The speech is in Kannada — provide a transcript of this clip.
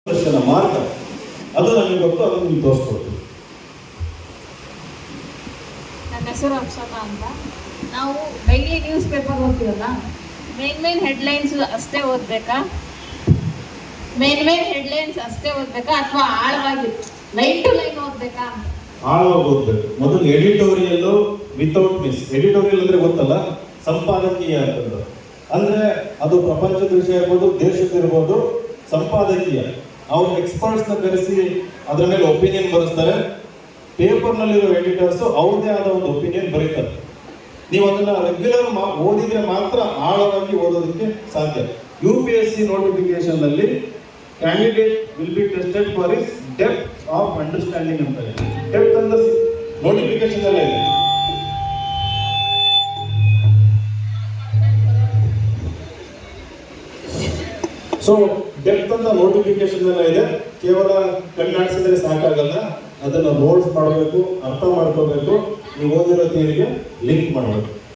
ಮಾರ್ಗ ಅದು ನಮಗೆ ಗೊತ್ತು, ಅದನ್ನು ನೀವು ತೋರಿಸ್ಕೊಡ್ತೀವಿ. ನನ್ನ ಹೆಸರು ಅಕ್ಷತಾ ಅಂತ. ನಾವು ಡೈಲಿ ನ್ಯೂಸ್ ಪೇಪರ್ ಓದ್ತೀವಲ್ಲ, ಮೇನ್ ಹೆಡ್ಲೈನ್ಸ್ ಅಷ್ಟೇ ಓದಬೇಕಾ ಅಥವಾ ಆಳವಾಗಿ ಲೈನ್ ಟು ಲೈನ್ ಓದಬೇಕಾ? ಆಳವಾಗಿ ಓದಬೇಕು. ಮೊದಲು ಎಡಿಟೋರಿಯಲ್ ವಿತೌಟ್ ಮಿಸ್. ಎಡಿಟೋರಿಯಲ್ ಅಂದ್ರೆ ಗೊತ್ತಲ್ಲ, ಸಂಪಾದಕೀಯ ಅಂತಂದ್ರೆ ಅಂದ್ರೆ ಅದು ಪ್ರಪಂಚದ ವಿಷಯ ಇರ್ಬೋದು, ದೇಶಕ್ಕಿರ್ಬೋದು. ಸಂಪಾದಕೀಯ ಅವ್ರು ಎಕ್ಸ್ಪರ್ಟ್ಸ್ನ ಕರೆಸಿ ಅದರ ಮೇಲೆ ಒಪಿನಿಯನ್ ಬರೆಸ್ತಾರೆ. ಪೇಪರ್ನಲ್ಲಿರೋ ಎಡಿಟರ್ಸ್ ಅವ್ರದೇ ಆದ ಒಂದು ಒಪಿನಿಯನ್ ಬರೀತಾರೆ. ನೀವು ಅದನ್ನ ರೆಗ್ಯುಲರ್ ಓದಿದ್ರೆ ಮಾತ್ರ ಆಳವಾಗಿ ಓದೋದಕ್ಕೆ ಸಾಧ್ಯ. UPSC ನೋಟಿಫಿಕೇಶನ್ ಅಲ್ಲಿ candidate will be tested for is depth of understanding ಅಂತ. ಡೆಪ್ತ್ ಅಂದ್ರೆ ನೋಟಿಫಿಕೇಶನ್ ಅಲ್ಲೇ ಇದೆ. ಸೊ ಡೆಪ್ತ್ ಅಂತ ನೋಟಿಫಿಕೇಶನ್ ಎಲ್ಲ ಇದೆ. ಕೇವಲ ಕಣ್ಣಾಡಿಸಿದ್ರೆ ಸಾಕಾಗಲ್ಲ, ಅದನ್ನ ನೋಟ್ಸ್ ಮಾಡಬೇಕು, ಅರ್ಥ ಮಾಡ್ಕೋಬೇಕು, ನೀವು ಓದಿರೋ ಥಿಯರಿಗೆ ಲಿಂಕ್ ಮಾಡಬೇಕು.